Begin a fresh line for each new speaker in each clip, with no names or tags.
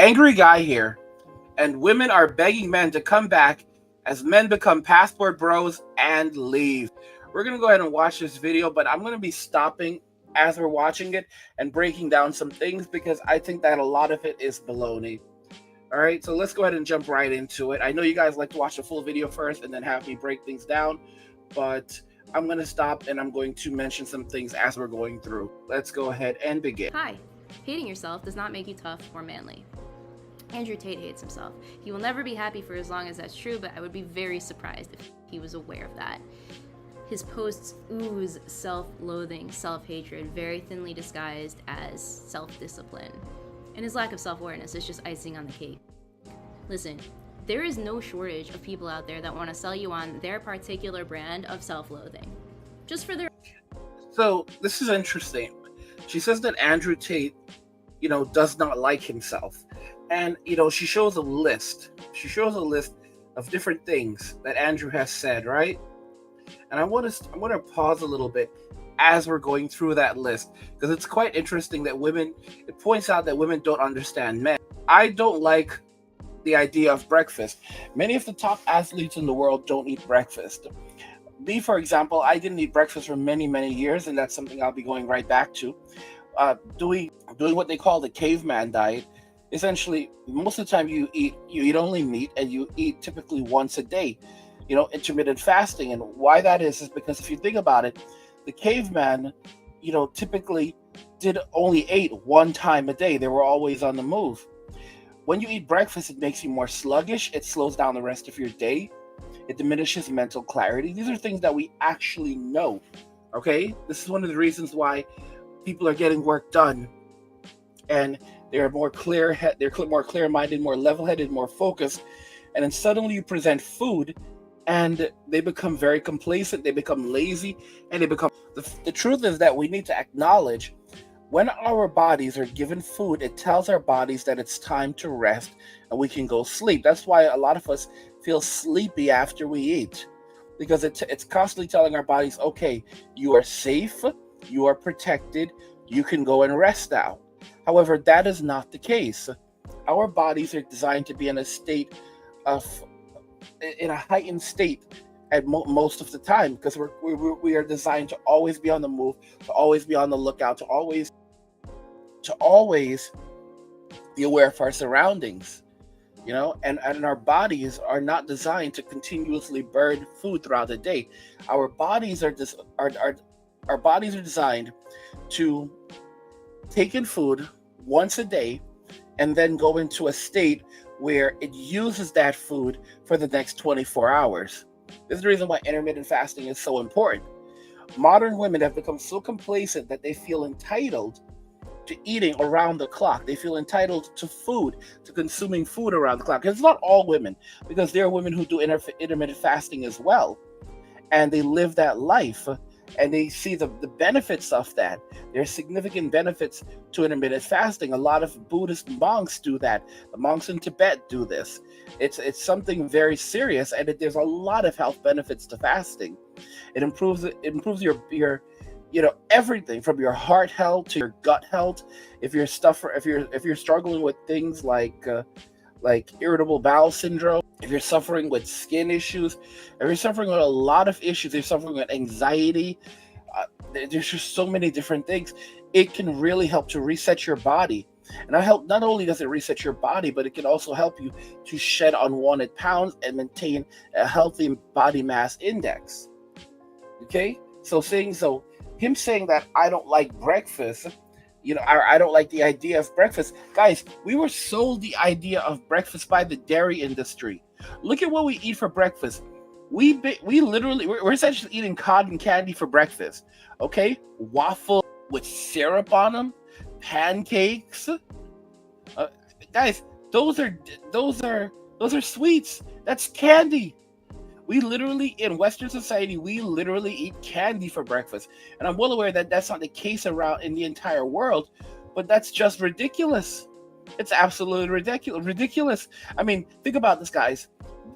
Angry guy here, and women are begging men to come back as men become passport bros and leave. We're gonna go ahead and watch this video, but I'm gonna be stopping as we're watching it and breaking down some things because I think that a lot of it is baloney. All right, so let's go ahead and jump right into it. I know you guys like to watch the full video first and then have me break things down, but I'm going to stop and I'm going to mention some things as we're going through. Let's go ahead and begin.
Hi. Hating yourself does not make you tough or manly. Andrew Tate hates himself. He will never be happy for as long as that's true, but I would be very surprised if he was aware of that. His posts ooze self-loathing, self-hatred, very thinly disguised as self-discipline. And his lack of self-awareness is just icing on the cake. Listen, there is no shortage of people out there that want to sell you on their particular brand of self-loathing. Just for their...
So, this is interesting. She says that Andrew Tate, does not like himself. And, she shows a list. She shows a list of different things that Andrew has said, right? And I want to pause a little bit as we're going through that list, because it's quite interesting that it points out that women don't understand men. I don't like the idea of breakfast. Many of the top athletes in the world don't eat breakfast. Me, for example, I didn't eat breakfast for many, many years, and that's something I'll be going right back to. Doing what they call the caveman diet. Essentially, most of the time you eat only meat, and you eat typically once a day. Intermittent fasting. And why that is because if you think about it, the caveman, typically did only ate one time a day. They were always on the move. When you eat breakfast, it makes you more sluggish. It slows down the rest of your day. It diminishes mental clarity. These are things that we actually know. Okay? This is one of the reasons why people are getting work done. And they're more more clear-minded, more level-headed, more focused. And then suddenly you present food and they become very complacent, they become lazy, and they become... The truth is that we need to acknowledge when our bodies are given food, it tells our bodies that it's time to rest and we can go sleep. That's why a lot of us feel sleepy after we eat, because it's constantly telling our bodies, okay, you are safe, you are protected, you can go and rest now. However, that is not the case. Our bodies are designed to be in a heightened state at most of the time, because we are designed to always be on the move, to always be on the lookout, to always be aware of our surroundings, and our bodies are not designed to continuously burn food throughout the day. Our bodies are designed to take in food once a day and then go into a state where it uses that food for the next 24 hours. This is the reason why intermittent fasting is so important. Modern women have become so complacent that they feel entitled to eating around the clock. They feel entitled to food, to consuming food around the clock. It's not all women, because there are women who do intermittent fasting as well, and they live that life, and they see the benefits of that. There are significant benefits to intermittent fasting. A lot of Buddhist monks do that. The monks in Tibet do this. It's something very serious, and there's a lot of health benefits to fasting. It improves your everything from your heart health to your gut health. If you're struggling with things like irritable bowel syndrome, if you're suffering with skin issues, if you're suffering with a lot of issues, you're suffering with anxiety, there's just so many different things. It can really help to reset your body. And not only does it reset your body, but it can also help you to shed unwanted pounds and maintain a healthy body mass index. Okay? Him saying that I don't like breakfast, I don't like the idea of breakfast. Guys, we were sold the idea of breakfast by the dairy industry. Look at what we eat for breakfast. We're essentially eating cotton candy for breakfast. Okay? Waffle with syrup on them, pancakes. Guys, those are sweets. That's candy. In Western society, we literally eat candy for breakfast. And I'm well aware that that's not the case around in the entire world, but that's just ridiculous. It's absolutely ridiculous. I mean, think about this, guys.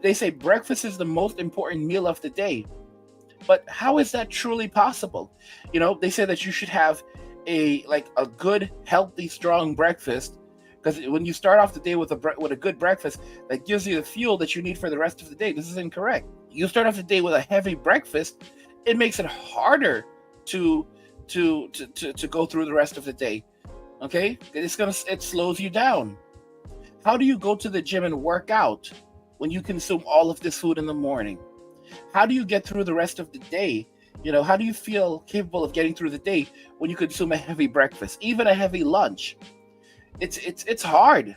They say breakfast is the most important meal of the day. But how is that truly possible? They say that you should have a good, healthy, strong breakfast Because when you start off the day with with a good breakfast that gives you the fuel that you need for the rest of the day, this is incorrect. You start off the day with a heavy breakfast, it makes it harder to to go through the rest of the day. Okay, it slows you down. How do you go to the gym and work out when you consume all of this food in the morning? How do you get through the rest of the day? How do you feel capable of getting through the day when you consume a heavy breakfast, even a heavy lunch? It's hard.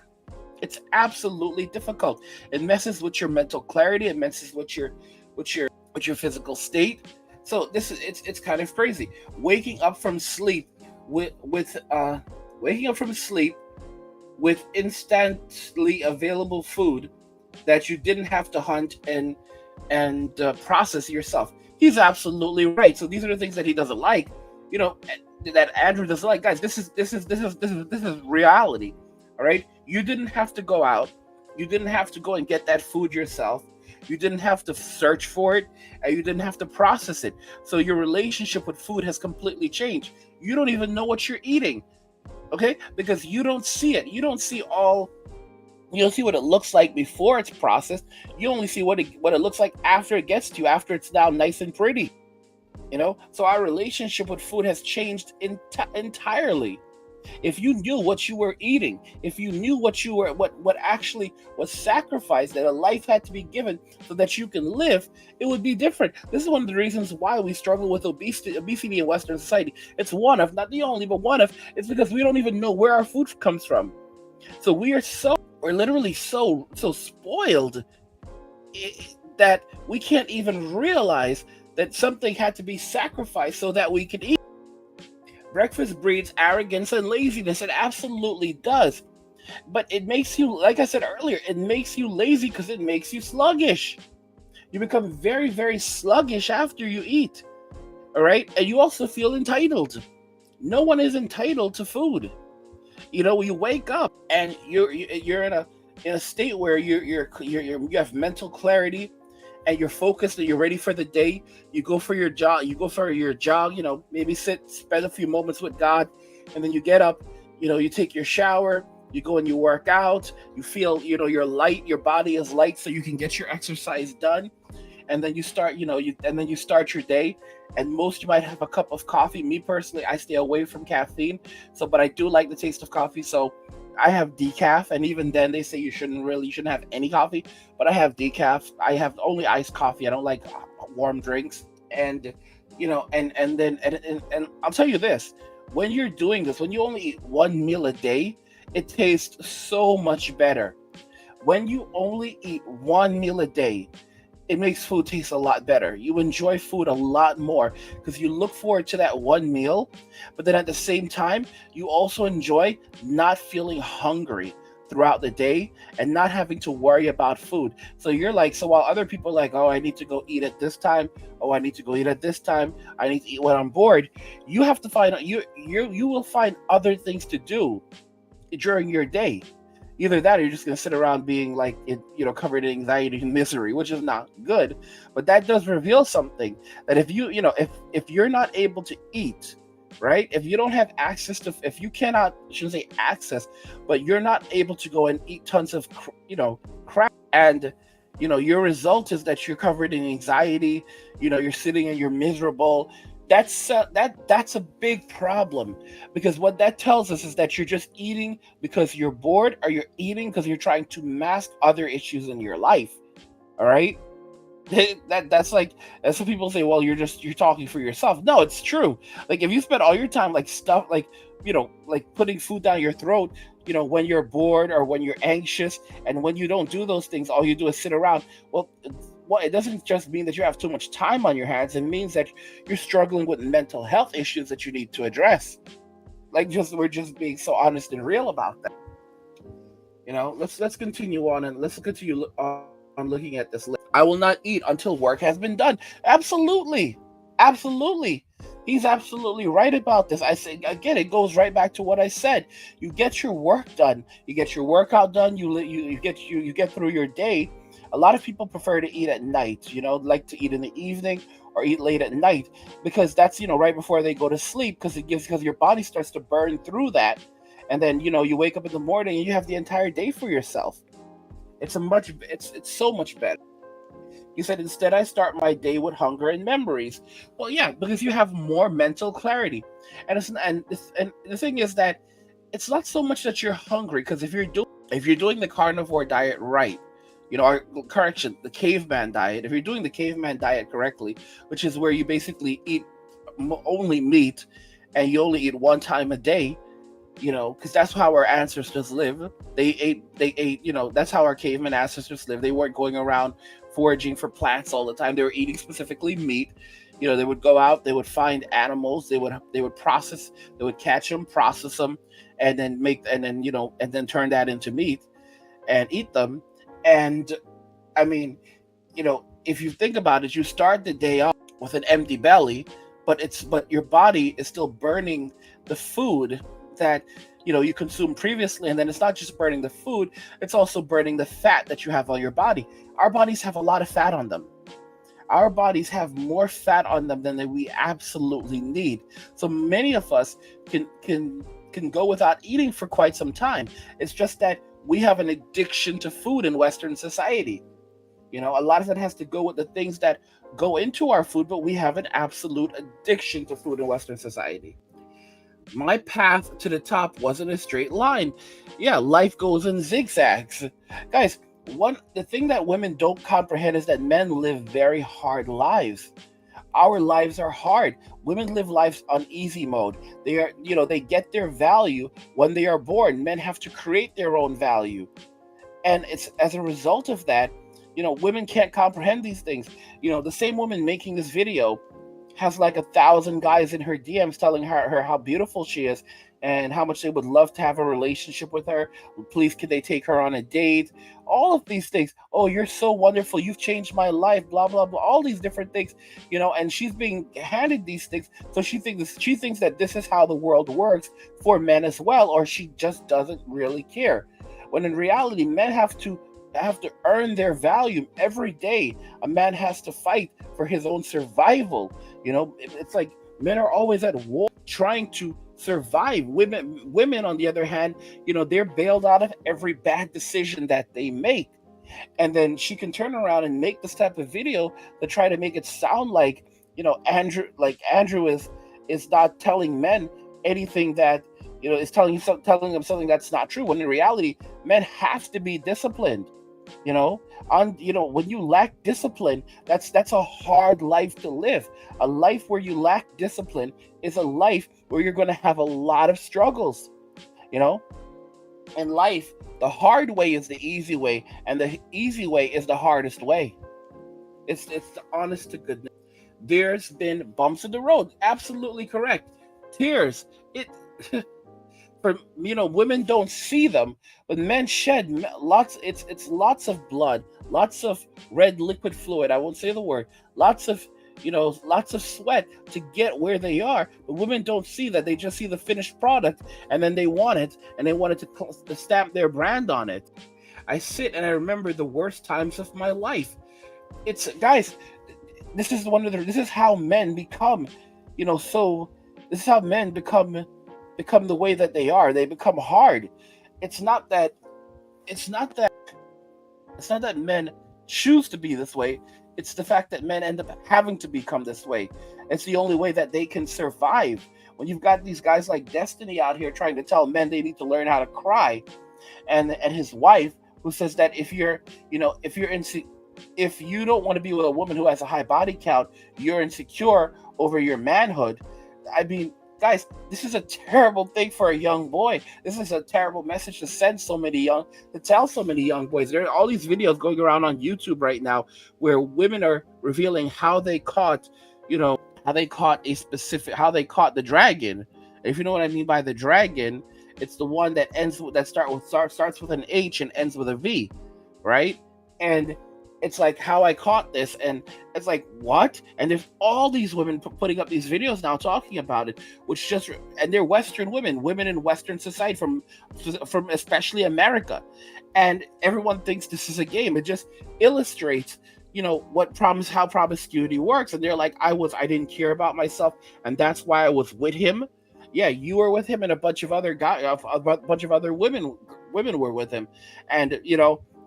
It's absolutely difficult. It messes with your mental clarity. It messes with your physical state. So it's kind of crazy. Waking up from sleep with waking up from sleep with instantly available food that you didn't have to hunt and process yourself. He's absolutely right. So these are the things that he doesn't like. That Andrew doesn't like. Guys, this is reality. All right. You didn't have to go out. You didn't have to go and get that food yourself. You didn't have to search for it, and you didn't have to process it. So your relationship with food has completely changed. You don't even know what you're eating, okay? Because you don't see it. You don't see what it looks like before it's processed. You only see what it looks like after it gets to you, after it's now nice and pretty. So our relationship with food has changed entirely. If you knew what you were eating, if you knew what actually was sacrificed, that a life had to be given so that you can live, it would be different. This is one of the reasons why we struggle with obesity in Western society. It's one of, not the only, but one of. It's because we don't even know where our food comes from. So we're literally so spoiled that we can't even realize that something had to be sacrificed so that we could eat. Breakfast breeds arrogance and laziness. It absolutely does. But it makes you, like I said earlier, it makes you lazy because it makes you sluggish. You become very, very sluggish after you eat. All right? And you also feel entitled. No one is entitled to food. You wake up and you're in a state where you have mental clarity, and you're focused and you're ready for the day. You go for your jog, maybe spend a few moments with God, and then you get up, you take your shower, you go and you work out, you feel, you're light, your body is light, so you can get your exercise done. And then you start, you start your day. And most you might have a cup of coffee. Me personally, I stay away from caffeine. But I do like the taste of coffee. So I have decaf, and even then they say you shouldn't have any coffee, but I have decaf. I have only iced coffee. I don't like warm drinks. And and I'll tell you this, when you're doing this, when you only eat one meal a day, it tastes so much better. When you only eat one meal a day, it makes food taste a lot better. You enjoy food a lot more because you look forward to that one meal, but then at the same time, you also enjoy not feeling hungry throughout the day and not having to worry about food. So while other people are like, oh, I need to go eat at this time. Oh, I need to go eat at this time. I need to eat when I'm bored. You have to find you will find other things to do during your day. Either that, or you're just going to sit around being like, covered in anxiety and misery, which is not good. But that does reveal something, that if if you're not able to eat, right? If you don't have access to, if you cannot, I shouldn't say access, but you're not able to go and eat tons of, crap, and your result is that you're covered in anxiety. You're sitting and you're miserable. That's a big problem, because what that tells us is that you're just eating because you're bored, or you're eating because you're trying to mask other issues in your life. All right, that's what people say. Well, you're talking for yourself. No, it's true. Like, if you spend all your time like putting food down your throat, when you're bored or when you're anxious, and when you don't do those things, all you do is sit around. Well, it doesn't just mean that you have too much time on your hands. It means that you're struggling with mental health issues that you need to address. We're just being so honest and real about that. Let's continue on, and let's continue on looking at this list. I will not eat until work has been done. Absolutely. He's absolutely right about this. I say again, it goes right back to what I said. You get your work done. You get your workout done. You get through your day. A lot of people prefer to eat at night, like to eat in the evening or eat late at night, because that's, right before they go to sleep, because your body starts to burn through that. and then you wake up in the morning and you have the entire day for yourself. It's so much better. You said, instead I start my day with hunger and memories. Well, yeah, because you have more mental clarity. And the thing is that it's not so much that you're hungry, because if you're doing the carnivore diet right, or correction, the caveman diet. If you're doing the caveman diet correctly, which is where you basically eat only meat, and you only eat one time a day, because that's how our ancestors live. They ate, that's how our caveman ancestors live. They weren't going around foraging for plants all the time. They were eating specifically meat. They would go out, they would find animals, they would process, they would catch them, process them, and then and then turn that into meat and eat them. And I mean, if you think about it, you start the day off with an empty belly, but your body is still burning the food that you consumed previously. And then it's not just burning the food, it's also burning the fat that you have on your body. Our bodies have a lot of fat on them. Our bodies have more fat on them than we absolutely need. So many of us can go without eating for quite some time. It's just that we have an addiction to food in Western society. A lot of it has to go with the things that go into our food, but we have an absolute addiction to food in Western society. My path to the top wasn't a straight line. Yeah, life goes in zigzags. Guys, the thing that women don't comprehend is that men live very hard lives. Our lives are hard. Women live lives on easy mode. They get their value when they are born. Men have to create their own value. And it's as a result of that, women can't comprehend these things. The same woman making this video has like 1,000 guys in her DMs telling her how beautiful she is and how much they would love to have a relationship with her. Please, could they take her on a date? All of these things. Oh, you're so wonderful. You've changed my life. Blah blah blah. All these different things. And she's being handed these things, so she thinks that this is how the world works for men as well, or she just doesn't really care. When in reality, men have to earn their value every day. A man has to fight for his own survival. It's like men are always at war trying to survive. Women on the other hand, they're bailed out of every bad decision that they make. And then she can turn around and make this type of video to try to make it sound like, Andrew is not telling men anything that, is telling them something that's not true, when in reality, men have to be disciplined. When you lack discipline, that's a hard life to live. A life where you lack discipline is a life where you're going to have a lot of struggles. In life, the hard way is the easy way, and the easy way is the hardest way. It's the honest to goodness. There's been bumps in the road. Absolutely correct. Tears. For women don't see them, but men shed lots. It's lots of blood, lots of red liquid fluid. I won't say the word. Lots of sweat to get where they are. But women don't see that. They just see the finished product, and then they want it, and they want it to stamp their brand on it. I sit and I remember the worst times of my life. It's, guys, this is how men become. This is how men become the way that they are. They become hard. It's not that men choose to be this way. It's the fact that men end up having to become this way. It's the only way that they can survive. When you've got these guys like Destiny out here trying to tell men they need to learn how to cry, and his wife who says that if you don't want to be with a woman who has a high body count, you're insecure over your manhood. I mean, guys, this is a terrible thing for a young boy. This is a terrible message to tell so many young boys. There are all these videos going around on YouTube right now where women are revealing how they caught the dragon. And if you know what I mean by the dragon, it's the one that starts with an H and ends with a V, right? And it's like, how I caught this, and it's like, what? And there's all these women putting up these videos now talking about it, and they're Western women in Western society from especially America, and everyone thinks this is a game. It just illustrates, how promiscuity works. And they're like, I didn't care about myself, and that's why I was with him. Yeah, you were with him, and a bunch of other bunch of other women were with him, and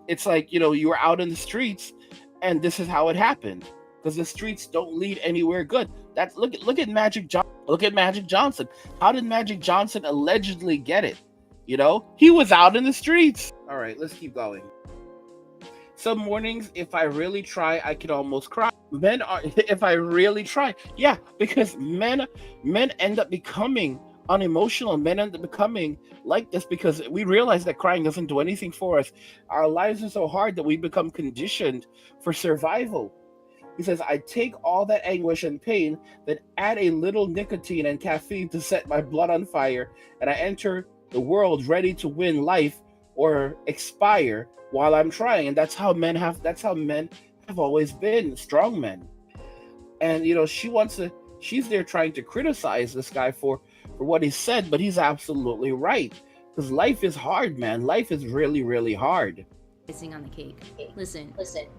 it's like you were out in the streets, and this is how it happened because the streets don't lead anywhere good. That's look at Magic Johnson. Look at Magic Johnson. How did Magic Johnson allegedly get it? He was out in the streets. All right, let's keep going. Some mornings, if I really try, I can almost cry. Men are, if I really try, yeah, because men end up becoming unemotional. Men end up becoming like this because we realize that crying doesn't do anything for us. Our lives are so hard that we become conditioned for survival. He says, I take all that anguish and pain, then add a little nicotine and caffeine to set my blood on fire, and I enter the world ready to win life or expire while I'm trying. And that's how men have always been, strong men. And she's there trying to criticize this guy for what he said, but he's absolutely right. Because life is hard, man. Life is really, really hard.
Icing on the cake. Listen,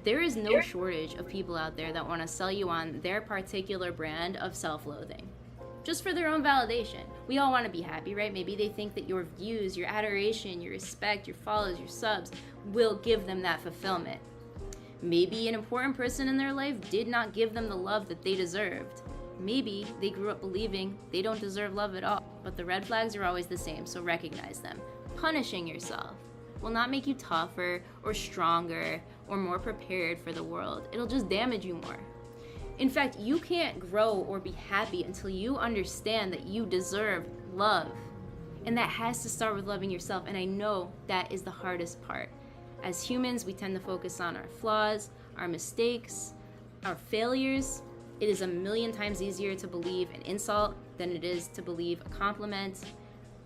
there is no shortage of people out there that want to sell you on their particular brand of self-loathing. Just for their own validation. We all want to be happy, right? Maybe they think that your views, your adoration, your respect, your follows, your subs will give them that fulfillment. Maybe an important person in their life did not give them the love that they deserved. Maybe they grew up believing they don't deserve love at all. But the red flags are always the same, so recognize them. Punishing yourself will not make you tougher or stronger or more prepared for the world. It'll just damage you more. In fact, you can't grow or be happy until you understand that you deserve love. And that has to start with loving yourself. And I know that is the hardest part. As humans, we tend to focus on our flaws, our mistakes, our failures. It is a million times easier to believe an insult than it is to believe a compliment.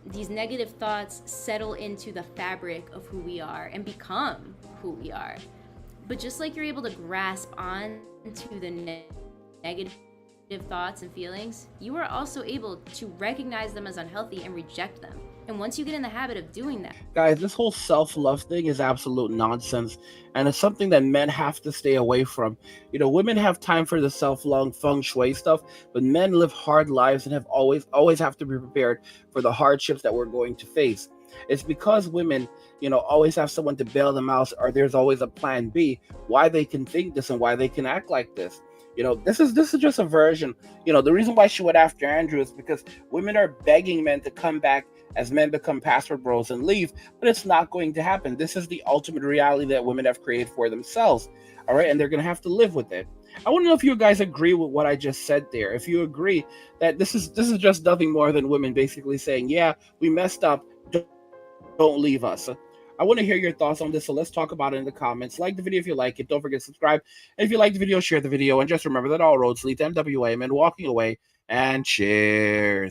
These negative thoughts settle into the fabric of who we are and become who we are. But just like you're able to grasp on to the negative thoughts and feelings, you are also able to recognize them as unhealthy and reject them. And once you get in the habit of doing that,
Guys, this whole self-love thing is absolute nonsense, and it's something that men have to stay away from. Women have time for the self-love feng shui stuff, but men live hard lives and have always have to be prepared for the hardships that we're going to face. It's because women, always have someone to bail them out, or there's always a plan B, why they can think this and why they can act like this. This is just a version. The reason why she went after Andrew is because women are begging men to come back as men become password bros and leave, but it's not going to happen. This is the ultimate reality that women have created for themselves. All right, and they're going to have to live with it. I want to know if you guys agree with what I just said there. If you agree that this is just nothing more than women basically saying, "Yeah, we messed up. Don't leave us." I want to hear your thoughts on this, so let's talk about it in the comments. Like the video if you like it. Don't forget to subscribe. And if you like the video, share the video. And just remember that all roads lead to MWA and walking away. And cheers.